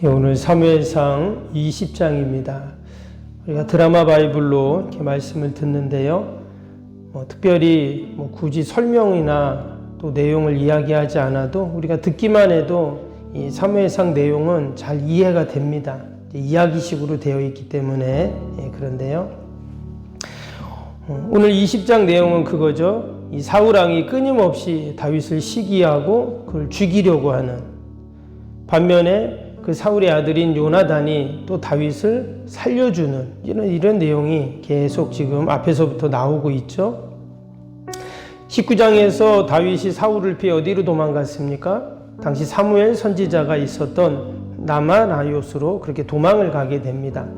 오늘 사무엘상 20장입니다. 우리가 드라마 바이블로 이렇게 말씀을 듣는데요. 특별히 굳이 설명이나 또 내용을 이야기하지 않아도 우리가 듣기만 해도 이 사무엘상 내용은 잘 이해가 됩니다. 이야기식으로 되어 있기 때문에 그런데요. 오늘 20장 내용은 그거죠. 이 사울 왕이 끊임없이 다윗을 시기하고 그걸 죽이려고 하는 반면에 그 사울의 아들인 요나단이 또 다윗을 살려주는 이런 내용이 계속 지금 앞에서부터 나오고 있죠. 19장에서 다윗이 사울을 피해 어디로 도망갔습니까? 당시 사무엘 선지자가 있었던 라마나요스로 그렇게 도망을 가게 됩니다.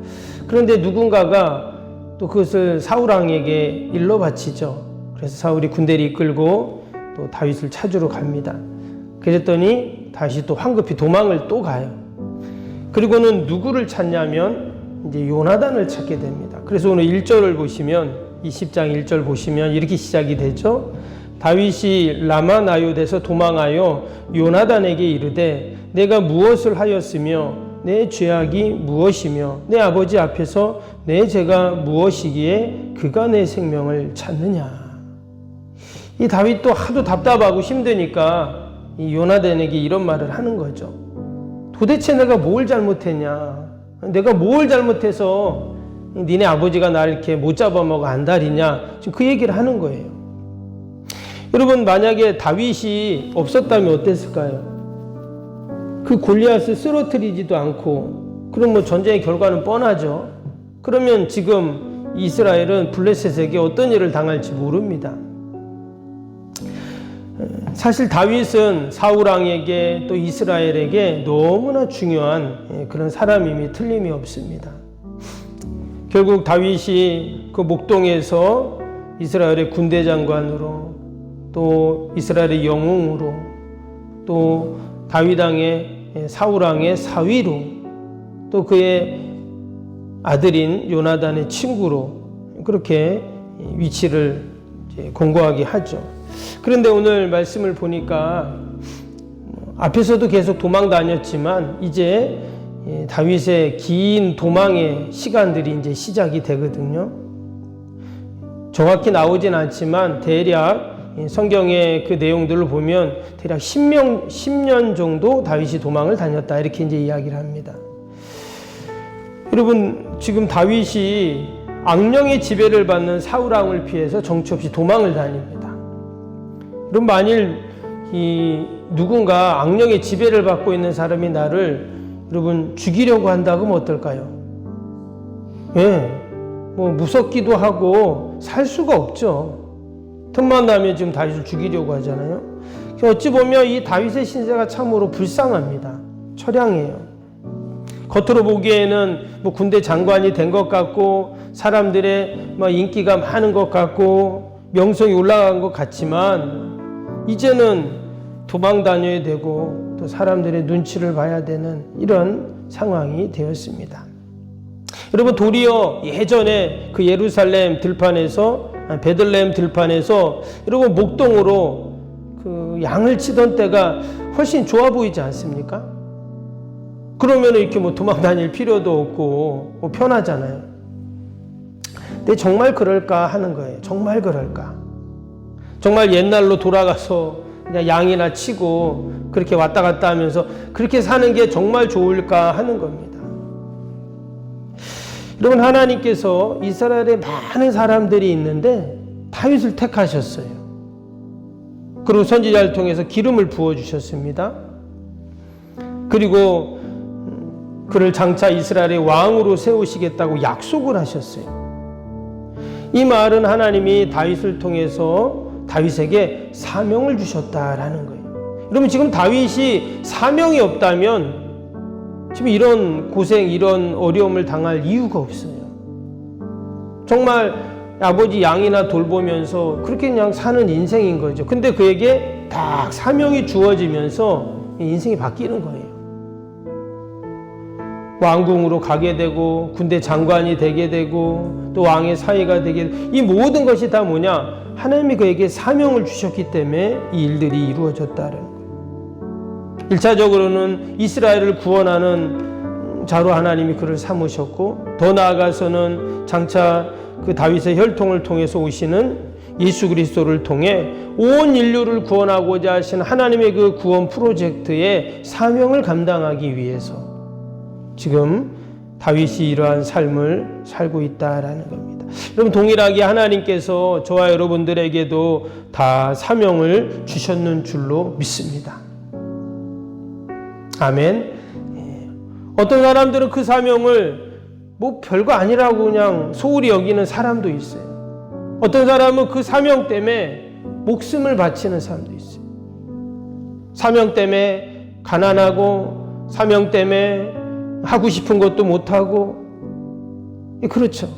그런데 누군가가 또 그것을 사울 왕에게 일러 바치죠. 그래서 사울이 군대를 이끌고 또 다윗을 찾으러 갑니다. 그랬더니 다시 또 황급히 도망을 또 가요. 그리고는 누구를 찾냐면 이제 요나단을 찾게 됩니다. 그래서 오늘 1절을 보시면 20장 1절 보시면 이렇게 시작이 되죠. 다윗이 라마나요드에서 도망하여 요나단에게 이르되 내가 무엇을 하였으며 내 죄악이 무엇이며 내 아버지 앞에서 내 죄가 무엇이기에 그가 내 생명을 찾느냐. 이 다윗도 하도 답답하고 힘드니까 이 요나단에게 이런 말을 하는 거죠. 도대체 내가 뭘 잘못했냐? 내가 뭘 잘못해서 니네 아버지가 나를 이렇게 못 잡아먹어 안달이냐? 지금 그 얘기를 하는 거예요. 여러분, 만약에 다윗이 없었다면 어땠을까요? 그 골리앗을 쓰러뜨리지도 않고, 그럼 전쟁의 결과는 뻔하죠. 그러면 지금 이스라엘은 블레셋에게 어떤 일을 당할지 모릅니다. 사실 다윗은 사울 왕에게 또 이스라엘에게 너무나 중요한 그런 사람임이 틀림이 없습니다. 결국 다윗이 그 목동에서 이스라엘의 군대 장관으로 또 이스라엘의 영웅으로 또 다윗 왕의 사울 왕의 사위로 또 그의 아들인 요나단의 친구로 그렇게 위치를 공고하게 하죠. 그런데 오늘 말씀을 보니까 앞에서도 계속 도망 다녔지만 이제 다윗의 긴 도망의 시간들이 이제 시작이 되거든요. 정확히 나오진 않지만 대략 성경의 그 내용들을 보면 대략 10년 정도 다윗이 도망을 다녔다 이렇게 이제 이야기를 합니다. 여러분, 지금 다윗이 악령의 지배를 받는 사울 왕을 피해서 정처 없이 도망을 다닙니다. 그럼 만일 누군가 악령의 지배를 받고 있는 사람이 나를 여러분 죽이려고 한다 그러면 어떨까요? 무섭기도 하고 살 수가 없죠. 틈만 나면 지금 다윗을 죽이려고 하잖아요. 어찌 보면 이 다윗의 신세가 참으로 불쌍합니다. 처량해요. 겉으로 보기에는 군대 장관이 된 것 같고 사람들의 인기가 많은 것 같고 명성이 올라간 것 같지만 이제는 도망 다녀야 되고 또 사람들의 눈치를 봐야 되는 이런 상황이 되었습니다. 여러분, 도리어 예전에 그 예루살렘 들판에서 베들레헴 들판에서 여러분 목동으로 그 양을 치던 때가 훨씬 좋아 보이지 않습니까? 그러면 이렇게 도망 다닐 필요도 없고 편하잖아요. 근데 정말 그럴까 하는 거예요. 정말 그럴까? 정말 옛날로 돌아가서 그냥 양이나 치고 그렇게 왔다 갔다 하면서 그렇게 사는 게 정말 좋을까 하는 겁니다. 여러분, 하나님께서 이스라엘에 많은 사람들이 있는데 다윗을 택하셨어요. 그리고 선지자를 통해서 기름을 부어주셨습니다. 그리고 그를 장차 이스라엘의 왕으로 세우시겠다고 약속을 하셨어요. 이 말은 하나님이 다윗을 통해서 다윗에게 사명을 주셨다라는 거예요. 여러분, 지금 다윗이 사명이 없다면 지금 이런 고생, 이런 어려움을 당할 이유가 없어요. 정말 아버지 양이나 돌보면서 그렇게 그냥 사는 인생인 거죠. 근데 그에게 딱 사명이 주어지면서 인생이 바뀌는 거예요. 왕궁으로 가게 되고 군대 장관이 되게 되고 또 왕의 사위가 되게 되고 이 모든 것이 다 뭐냐? 하나님이 그에게 사명을 주셨기 때문에 이 일들이 이루어졌다는 거예요. 1차적으로는 이스라엘을 구원하는 자로 하나님이 그를 삼으셨고, 더 나아가서는 장차 그 다윗의 혈통을 통해서 오시는 예수 그리스도를 통해 온 인류를 구원하고자 하신 하나님의 그 구원 프로젝트의 사명을 감당하기 위해서 지금 다윗이 이러한 삶을 살고 있다라는 겁니다. 여러분, 동일하게 하나님께서 저와 여러분들에게도 다 사명을 주셨는 줄로 믿습니다. 아멘. 어떤 사람들은 그 사명을 뭐 별거 아니라고 그냥 소홀히 여기는 사람도 있어요. 어떤 사람은 그 사명 때문에 목숨을 바치는 사람도 있어요. 사명 때문에 가난하고, 사명 때문에 하고 싶은 것도 못하고, 그렇죠.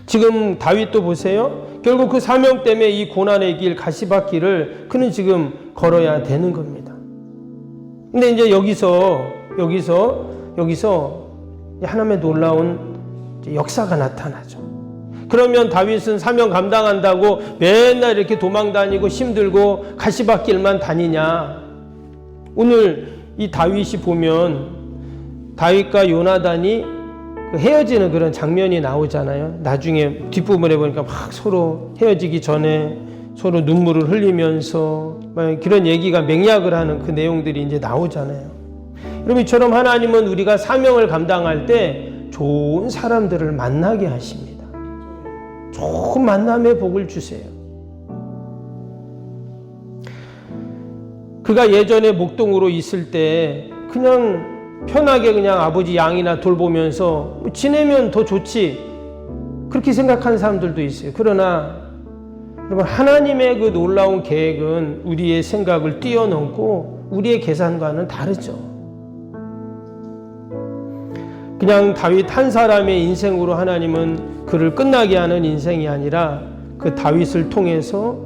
지금 다윗도 보세요. 결국 그 사명 때문에 이 고난의 길, 가시밭길을 그는 지금 걸어야 되는 겁니다. 근데 이제 여기서 하나님의 놀라운 역사가 나타나죠. 그러면 다윗은 사명 감당한다고 맨날 이렇게 도망다니고 힘들고 가시밭길만 다니냐? 오늘 이 다윗이 보면 다윗과 요나단이 헤어지는 그런 장면이 나오잖아요. 나중에 뒷부분에 보니까 막 서로 헤어지기 전에 서로 눈물을 흘리면서 막 그런 얘기가 맹약을 하는 그 내용들이 이제 나오잖아요. 여러분, 이처럼 하나님은 우리가 사명을 감당할 때 좋은 사람들을 만나게 하십니다. 좋은 만남의 복을 주세요. 그가 예전에 목동으로 있을 때 그냥 편하게 그냥 아버지 양이나 돌보면서 지내면 더 좋지, 그렇게 생각하는 사람들도 있어요. 그러나 여러분, 하나님의 그 놀라운 계획은 우리의 생각을 뛰어넘고 우리의 계산과는 다르죠. 그냥 다윗 한 사람의 인생으로 하나님은 그를 끝나게 하는 인생이 아니라 그 다윗을 통해서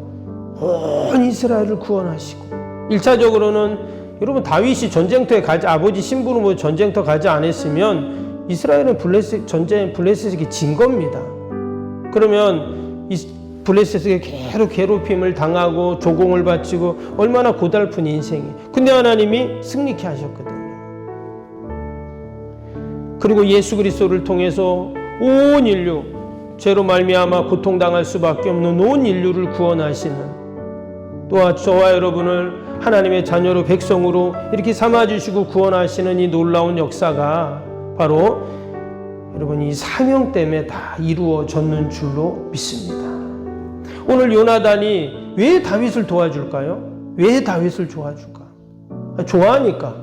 온 이스라엘을 구원하시고, 1차적으로는 여러분, 다윗이 전쟁터에 가지, 아버지 신부로 뭐 전쟁터 가지 않았으면 이스라엘은 블레셋에게 진 겁니다. 그러면 이 블레셋에게 계속 괴롭힘을 당하고 조공을 바치고 얼마나 고달픈 인생이. 근데 하나님이 승리케 하셨거든요. 그리고 예수 그리스도를 통해서 온 인류, 죄로 말미암아 고통당할 수밖에 없는 온 인류를 구원하시는, 또한 저와 여러분을 하나님의 자녀로, 백성으로 이렇게 삼아주시고 구원하시는 이 놀라운 역사가 바로 여러분 이 사명 때문에 다 이루어졌는 줄로 믿습니다. 오늘 요나단이 왜 다윗을 도와줄까요? 왜 다윗을 도와줄까? 좋아하니까?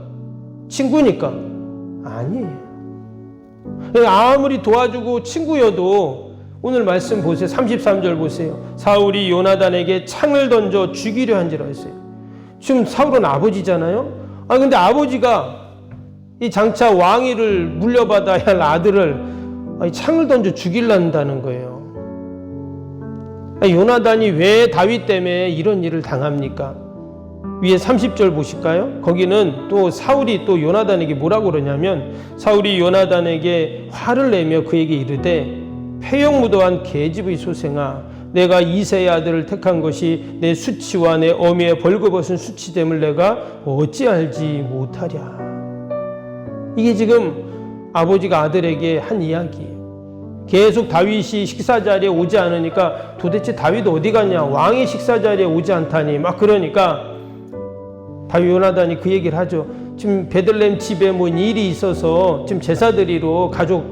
친구니까? 아니에요. 아무리 도와주고 친구여도 오늘 말씀 보세요. 33절 보세요. 사울이 요나단에게 창을 던져 죽이려 한지라 했어요. 지금 사울은 아버지잖아요. 근데 아버지가 이 장차 왕위를 물려받아야 할 아들을 창을 던져 죽이려한다는 거예요. 요나단이 왜 다윗 때문에 이런 일을 당합니까? 위에 30절 보실까요? 거기는 또 사울이 또 요나단에게 뭐라고 그러냐면, 사울이 요나단에게 화를 내며 그에게 이르되, 폐역무도한 계집의 소생아, 내가 이새의 아들을 택한 것이 내 수치와 내 어미의 벌거벗은 수치됨을 내가 어찌 알지 못하랴. 이게 지금 아버지가 아들에게 한 이야기예요. 계속 다윗이 식사 자리에 오지 않으니까 도대체 다윗 어디 갔냐, 왕이 식사 자리에 오지 않다니 막 그러니까 다윗 요나단이 그 얘기를 하죠. 지금 베들레헴 집에 뭐 일이 있어서 지금 제사 드리러 가족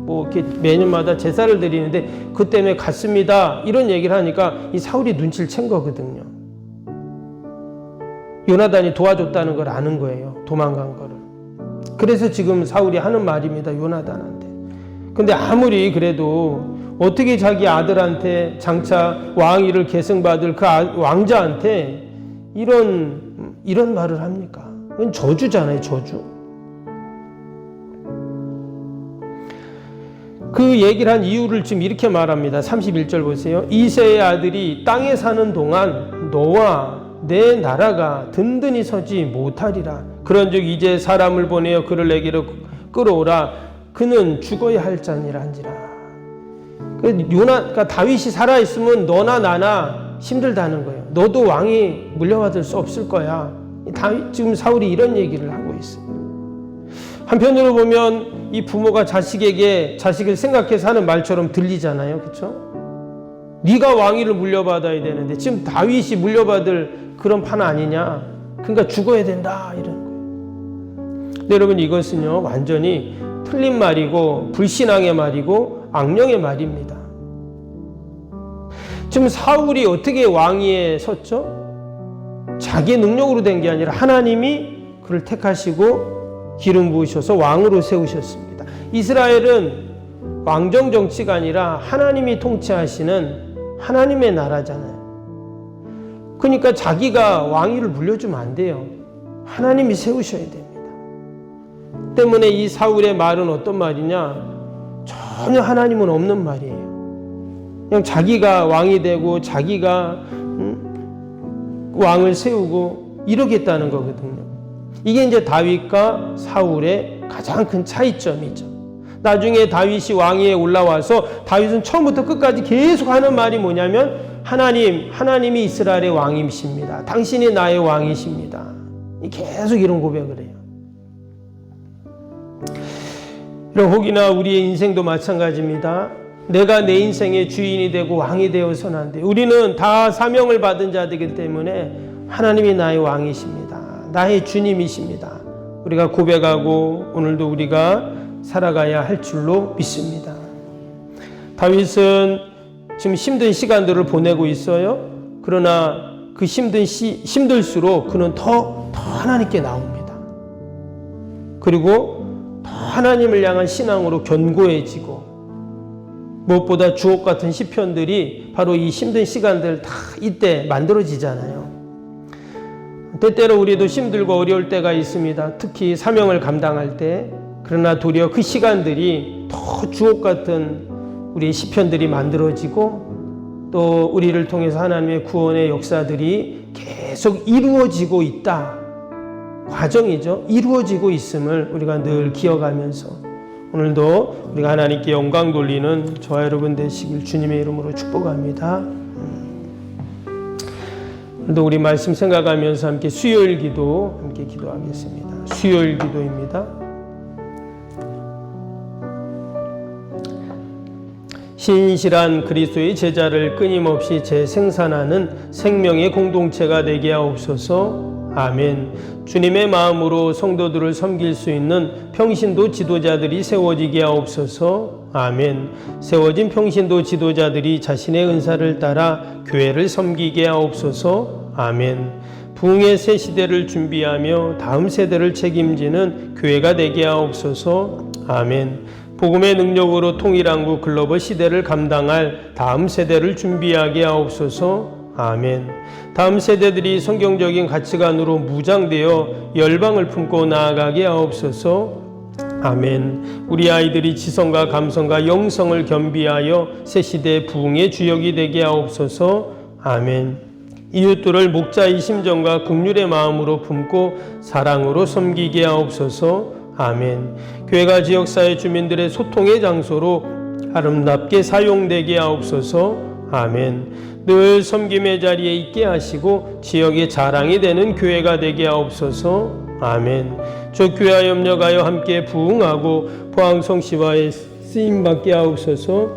뭐 이렇게 매년마다 제사를 드리는데 그 때문에 갔습니다. 이런 얘기를 하니까 이 사울이 눈치를 챈 거거든요. 요나단이 도와줬다는 걸 아는 거예요. 도망간 거를. 그래서 지금 사울이 하는 말입니다. 요나단한테. 근데 아무리 그래도 어떻게 자기 아들한테 장차 왕위를 계승받을 그 왕자한테 이런 말을 합니까? 이건 저주잖아요, 저주. 그 얘기를 한 이유를 지금 이렇게 말합니다. 31절 보세요. 이새의 아들이 땅에 사는 동안 너와 내 나라가 든든히 서지 못하리라. 그런즉 이제 사람을 보내어 그를 내게로 끌어오라. 그는 죽어야 할 자니라 한지라. 그러니까 다윗이 살아있으면 너나 나나 힘들다는 거예요. 너도 왕이 물려받을 수 없을 거야. 지금 사울이 이런 얘기를 하고 있어요. 한편으로 보면 이 부모가 자식에게 자식을 생각해서 하는 말처럼 들리잖아요. 그렇죠? 네가 왕위를 물려받아야 되는데 지금 다윗이 물려받을 그런 판 아니냐. 그러니까 죽어야 된다 이런 거예요. 근데 여러분 이것은요 완전히 틀린 말이고 불신앙의 말이고 악령의 말입니다. 지금 사울이 어떻게 왕위에 섰죠? 자기 능력으로 된 게 아니라 하나님이 그를 택하시고 기름 부으셔서 왕으로 세우셨습니다. 이스라엘은 왕정 정치가 아니라 하나님이 통치하시는 하나님의 나라잖아요. 그러니까 자기가 왕위를 물려주면 안 돼요. 하나님이 세우셔야 됩니다. 때문에 이 사울의 말은 어떤 말이냐? 전혀 하나님은 없는 말이에요. 그냥 자기가 왕이 되고 자기가 왕을 세우고 이러겠다는 거거든요. 이게 이제 다윗과 사울의 가장 큰 차이점이죠. 나중에 다윗이 왕위에 올라와서 다윗은 처음부터 끝까지 계속 하는 말이 뭐냐면 하나님이 이스라엘의 왕이십니다. 당신이 나의 왕이십니다. 계속 이런 고백을 해요. 혹이나 우리의 인생도 마찬가지입니다. 내가 내 인생의 주인이 되고 왕이 되어서는 안 돼요. 우리는 다 사명을 받은 자들이기 때문에 하나님이 나의 왕이십니다. 나의 주님이십니다. 우리가 고백하고 오늘도 우리가 살아가야 할 줄로 믿습니다. 다윗은 지금 힘든 시간들을 보내고 있어요. 그러나 그 힘들수록 그는 더 하나님께 나옵니다. 그리고 더 하나님을 향한 신앙으로 견고해지고 무엇보다 주옥 같은 시편들이 바로 이 힘든 시간들 다 이때 만들어지잖아요. 때때로 우리도 힘들고 어려울 때가 있습니다. 특히 사명을 감당할 때. 그러나 도리어 그 시간들이 더 주옥 같은 우리의 시편들이 만들어지고 또 우리를 통해서 하나님의 구원의 역사들이 계속 이루어지고 있다. 과정이죠. 이루어지고 있음을 우리가 늘 기억하면서 오늘도 우리가 하나님께 영광 돌리는 저와 여러분 되시길 주님의 이름으로 축복합니다. 오늘도 우리 말씀 생각하면서 함께 수요일 기도 함께 기도하겠습니다. 수요일 기도입니다. 신실한 그리스도의 제자를 끊임없이 재생산하는 생명의 공동체가 되게 하옵소서. 아멘. 주님의 마음으로 성도들을 섬길 수 있는 평신도 지도자들이 세워지게 하옵소서. 아멘. 세워진 평신도 지도자들이 자신의 은사를 따라 교회를 섬기게 하옵소서. 아멘. 부흥의 새 시대를 준비하며 다음 세대를 책임지는 교회가 되게 하옵소서. 아멘. 복음의 능력으로 통일한국 글로벌 시대를 감당할 다음 세대를 준비하게 하옵소서. 아멘. 다음 세대들이 성경적인 가치관으로 무장되어 열방을 품고 나아가게 하옵소서. 아멘. 우리 아이들이 지성과 감성과 영성을 겸비하여 새 시대 부흥의 주역이 되게 하옵소서. 아멘. 이웃들을 목자의 심정과 긍휼의 마음으로 품고 사랑으로 섬기게 하옵소서. 아멘. 교회가 지역사회 주민들의 소통의 장소로 아름답게 사용되게 하옵소서. 아멘. 늘 섬김의 자리에 있게 하시고 지역의 자랑이 되는 교회가 되게 하옵소서. 아멘. 저 교회와 협력하여 함께 부흥하고 포항성시와의 쓰임받게 하옵소서.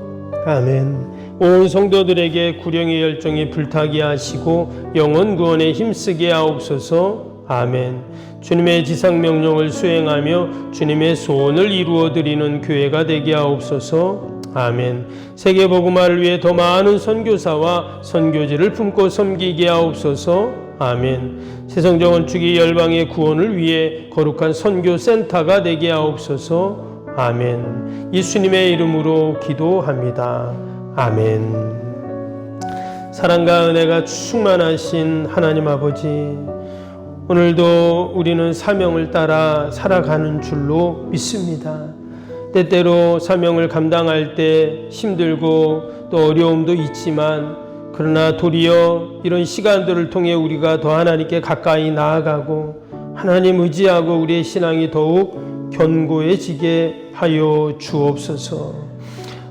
아멘. 온 성도들에게 구령의 열정이 불타게 하시고 영혼 구원에 힘쓰게 하옵소서. 아멘. 주님의 지상명령을 수행하며 주님의 소원을 이루어드리는 교회가 되게 하옵소서. 아멘. 세계복음화를 위해 더 많은 선교사와 선교지를 품고 섬기게 하옵소서. 아멘. 세성정원축이 열방의 구원을 위해 거룩한 선교센터가 되게 하옵소서. 아멘. 예수님의 이름으로 기도합니다. 아멘. 사랑과 은혜가 충만하신 하나님 아버지, 오늘도 우리는 사명을 따라 살아가는 줄로 믿습니다. 때때로 사명을 감당할 때 힘들고 또 어려움도 있지만 그러나 도리어 이런 시간들을 통해 우리가 더 하나님께 가까이 나아가고 하나님 의지하고 우리의 신앙이 더욱 견고해지게 하여 주옵소서.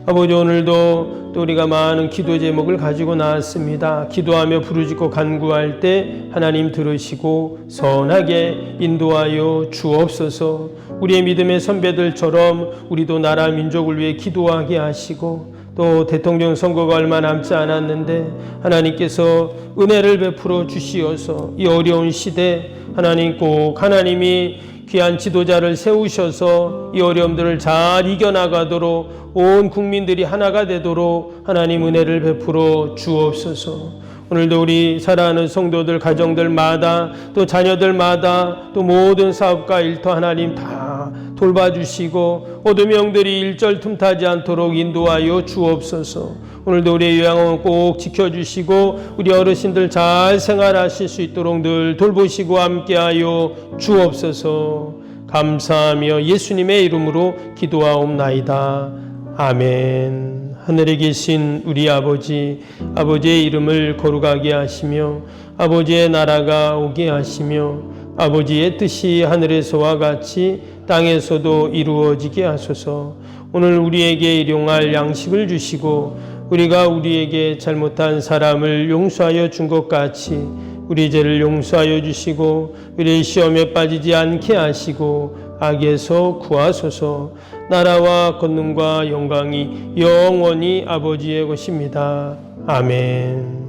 아버지, 오늘도 또 우리가 많은 기도 제목을 가지고 나왔습니다. 기도하며 부르짖고 간구할 때 하나님 들으시고 선하게 인도하여 주옵소서. 우리의 믿음의 선배들처럼 우리도 나라 민족을 위해 기도하게 하시고, 또 대통령 선거가 얼마 남지 않았는데 하나님께서 은혜를 베풀어 주시어서 이 어려운 시대 하나님 꼭 하나님이 귀한 지도자를 세우셔서 이 어려움들을 잘 이겨나가도록 온 국민들이 하나가 되도록 하나님 은혜를 베풀어 주옵소서. 오늘도 우리 사랑하는 성도들 가정들마다 또 자녀들마다 또 모든 사업과 일터 하나님 다 돌봐주시고 모든 명들이 일절 틈타지 않도록 인도하여 주옵소서. 오늘도 우리의 요양원 꼭 지켜주시고 우리 어르신들 잘 생활하실 수 있도록 늘 돌보시고 함께하여 주옵소서. 감사하며 예수님의 이름으로 기도하옵나이다. 아멘. 하늘에 계신 우리 아버지, 아버지의 이름을 거룩하게 하시며 아버지의 나라가 오게 하시며 아버지의 뜻이 하늘에서와 같이 땅에서도 이루어지게 하소서. 오늘 우리에게 일용할 양식을 주시고 우리가 우리에게 잘못한 사람을 용서하여 준 것 같이 우리 죄를 용서하여 주시고 우리 시험에 빠지지 않게 하시고 악에서 구하소서. 나라와 권능과 영광이 영원히 아버지의 것입니다. 아멘.